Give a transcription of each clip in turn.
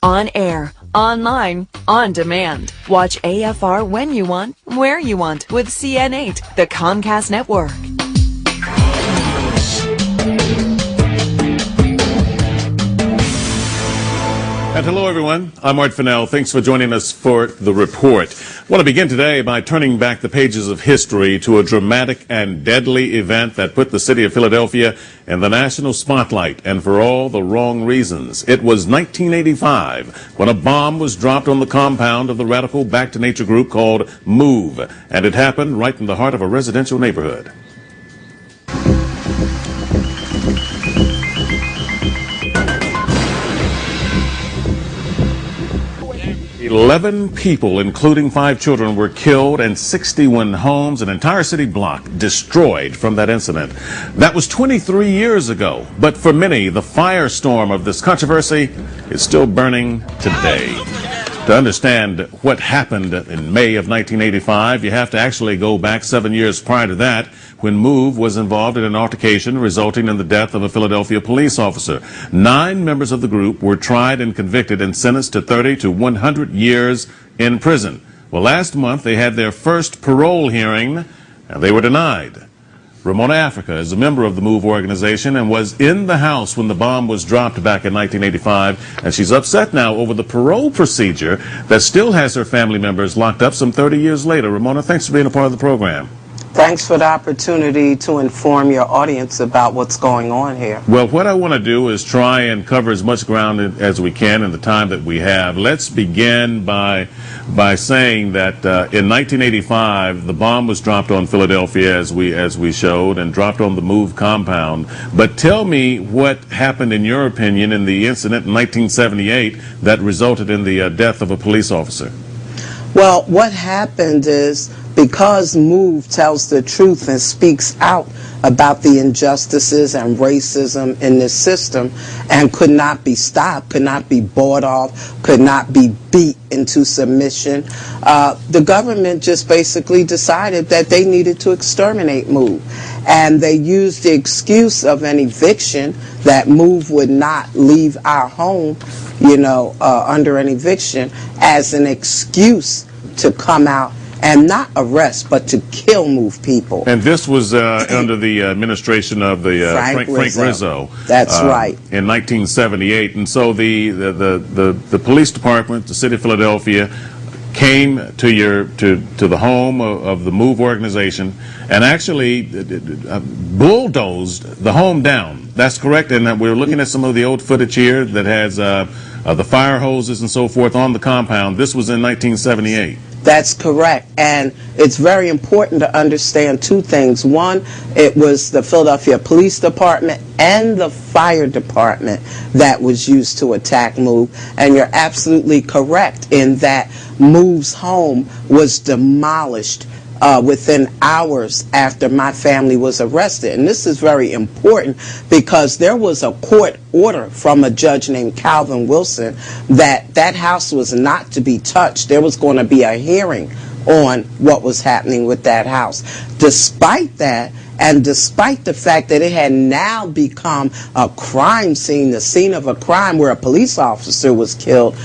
On air, online, on demand. Watch AFR when you want, where you want with CN8, the Comcast network. And hello, everyone. I'm Art Fennell. Thanks for joining us for The Report. I want to begin today by turning back the pages of history to a dramatic and deadly event that put the city of Philadelphia in the national spotlight, and for all the wrong reasons. It was 1985 when a bomb was dropped on the compound of the radical Back to Nature group called MOVE, and it happened right in the heart of a residential neighborhood. 11 people, including 5 children, were killed and 61 homes, an entire city block, destroyed from that incident. That was 23 years ago, but for many, the firestorm of this controversy is still burning today. To understand what happened in May of 1985, you have to actually go back 7 years prior to that, when MOVE was involved in an altercation resulting in the death of a Philadelphia police officer. 9 members of the group were tried and convicted and sentenced to 30 to 100 years in prison. Well, last month they had their first parole hearing, and they were denied. Ramona Africa is a member of the MOVE organization and was in the house when the bomb was dropped back in 1985, and she's upset now over the parole procedure that still has her family members locked up some 30 years later. Ramona, thanks for being a part of the program. Thanks for the opportunity to inform your audience about what's going on here. Well, what I want to do is try and cover as much ground as we can in the time that we have. Let's begin by saying that in 1985, the bomb was dropped on Philadelphia, as we showed, and dropped on the MOVE compound. But tell me what happened, in your opinion, in the incident in 1978 that resulted in the death of a police officer. Well, what happened is, because MOVE tells the truth and speaks out about the injustices and racism in this system and could not be stopped, could not be bought off, could not be beat into submission, the government just basically decided that they needed to exterminate MOVE. And they used the excuse of an eviction, that MOVE would not leave our home, under an eviction, as an excuse to come out and not arrest, but to kill MOVE people. And this was under the administration of the Frank Rizzo. That's right. In 1978. And so the police department, the city of Philadelphia, came to the home of the MOVE organization and actually bulldozed the home down. That's correct. And we're looking at some of the old footage here that has the fire hoses and so forth on the compound. This was in 1978. That's correct. And it's very important to understand 2 things. One, it was the Philadelphia Police Department and the fire department that was used to attack MOVE. And you're absolutely correct in that MOVE's home was demolished within hours after my family was arrested. And this is very important because there was a court order from a judge named Calvin Wilson that house was not to be touched. There was going to be a hearing on what was happening with that house. Despite that, and despite the fact that it had now become a crime scene, the scene of a crime where a police officer was killed,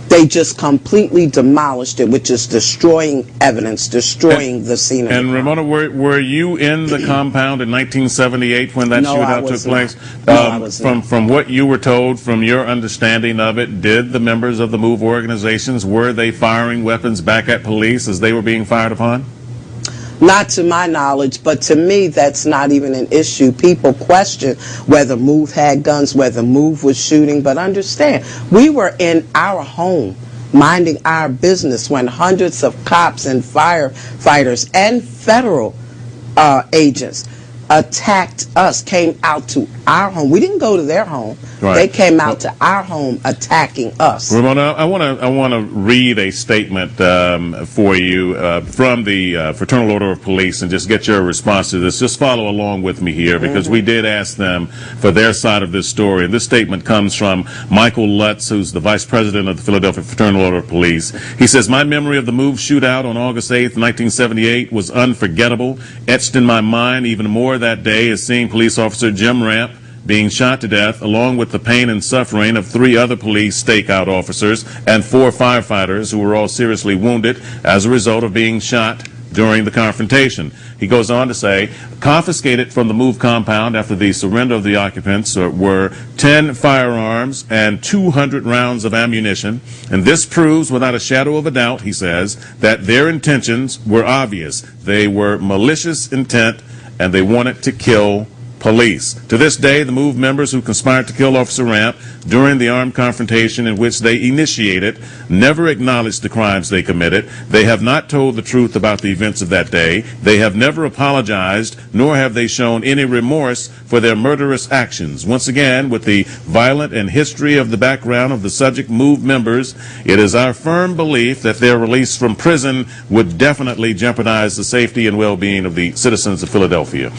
they just completely demolished it, which is destroying evidence, destroying the scene of the crime. And Ramona, were you in the compound in 1978 when that shootout took place? No, I was not. From what you were told, from your understanding of it, did the members of the MOVE organizations, were they firing weapons back at police as they were being fired upon? Not to my knowledge, but to me, that's not even an issue. People question whether MOVE had guns, whether MOVE was shooting, but understand, we were in our home, minding our business, when hundreds of cops and firefighters and federal agents attacked us, came out to our home. We didn't go to their home. Right. They came out to our home attacking us. Ramona, I want to read a statement for you from the Fraternal Order of Police and just get your response to this. Just follow along with me here because we did ask them for their side of this story. And this statement comes from Michael Lutz, who's the Vice President of the Philadelphia Fraternal Order of Police. He says, "My memory of the MOVE shootout on August 8th, 1978 was unforgettable. Etched in my mind even more that day is seeing police officer Jim Ramp being shot to death, along with the pain and suffering of 3 other police stakeout officers and 4 firefighters who were all seriously wounded as a result of being shot during the confrontation. He goes on to say, confiscated from the MOVE compound after the surrender of the occupants were 10 firearms and 200 rounds of ammunition, and this proves without a shadow of a doubt, he says, that their intentions were obvious. They were malicious intent, and they wanted to kill police. To this day, the MOVE members who conspired to kill Officer Ramp during the armed confrontation in which they initiated never acknowledged the crimes they committed. They have not told the truth about the events of that day. They have never apologized, nor have they shown any remorse for their murderous actions. Once again, with the violent and history of the background of the subject MOVE members, it is our firm belief that their release from prison would definitely jeopardize the safety and well-being of the citizens of Philadelphia.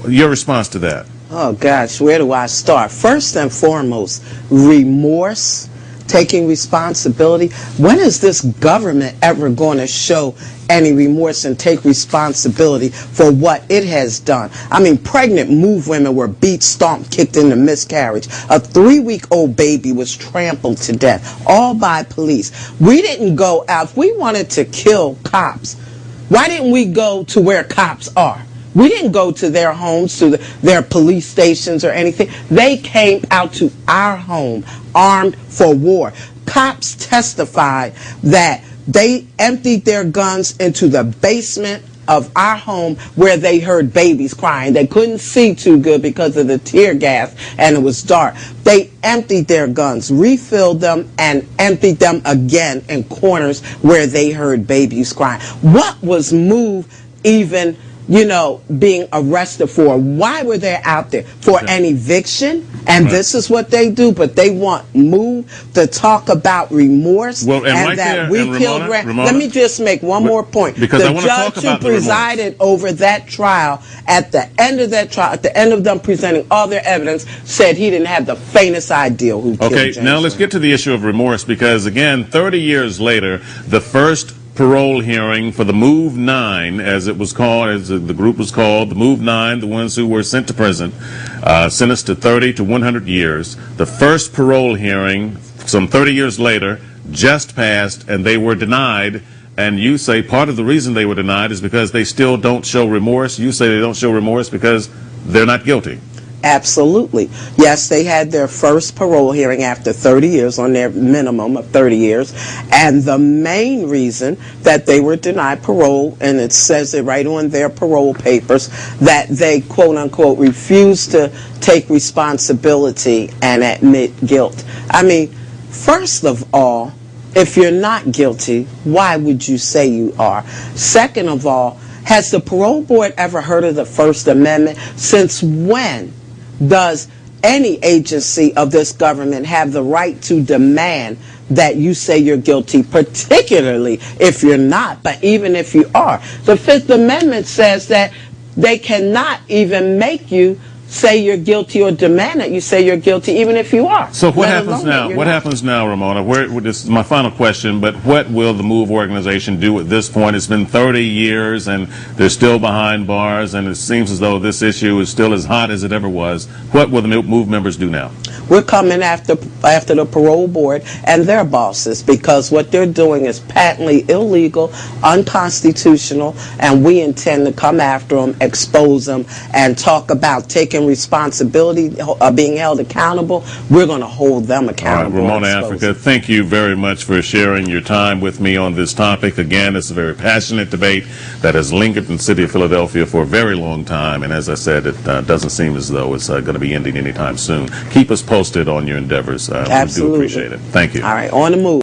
Your response to that? Oh gosh, where do I start? First and foremost, remorse, taking responsibility. When is this government ever going to show any remorse and take responsibility for what it has done? I mean, pregnant MOVE women were beat, stomped, kicked into miscarriage. A 3-week-old baby was trampled to death, all by police. We didn't go out. If we wanted to kill cops, why didn't we go to where cops are? We didn't go to their homes, to their police stations or anything. They came out to our home armed for war. Cops testified that they emptied their guns into the basement of our home where they heard babies crying. They couldn't see too good because of the tear gas and it was dark. They emptied their guns, refilled them, and emptied them again in corners where they heard babies crying. What was MOVE even being arrested for? Why were they out there? For an eviction? And this is what they do, but they want MOVE to talk about remorse and right that there, we and killed Ramona, Let me just make one more point. Because I want to talk judge about who presided over that trial, at the end of that trial, at the end of them presenting all their evidence, said he didn't have the faintest idea who killed James now let's Ramp. get to the issue of remorse, because again, 30 years later, the first parole hearing for the MOVE 9, as it was called, as the group was called, the MOVE 9, the ones who were sent to prison, sentenced to 30 to 100 years. The first parole hearing, some 30 years later, just passed, and they were denied. And you say part of the reason they were denied is because they still don't show remorse. You say they don't show remorse because they're not guilty. Absolutely. Yes, they had their first parole hearing after 30 years, on their minimum of 30 years. And the main reason that they were denied parole, and it says it right on their parole papers, that they, quote unquote, refused to take responsibility and admit guilt. I mean, first of all, if you're not guilty, why would you say you are? Second of all, has the parole board ever heard of the First Amendment? Since when does any agency of this government have the right to demand that you say you're guilty, particularly if you're not, but even if you are? The Fifth Amendment says that they cannot even make you say you're guilty or demand that you say you're guilty, even if you are. So what happens now? What happens now, Ramona? This is my final question, but what will the MOVE organization do at this point? It's been 30 years, and they're still behind bars, and it seems as though this issue is still as hot as it ever was. What will the MOVE members do now? We're coming after the parole board and their bosses, because what they're doing is patently illegal, unconstitutional, and we intend to come after them, expose them, and talk about taking responsibility, being held accountable. We're going to hold them accountable. All right, Ramona Africa, thank you very much for sharing your time with me on this topic. Again, it's a very passionate debate that has lingered in the city of Philadelphia for a very long time, and as I said, it doesn't seem as though it's going to be ending anytime soon. Keep us posted on your endeavors. We do appreciate it. Thank you. All right, on the move.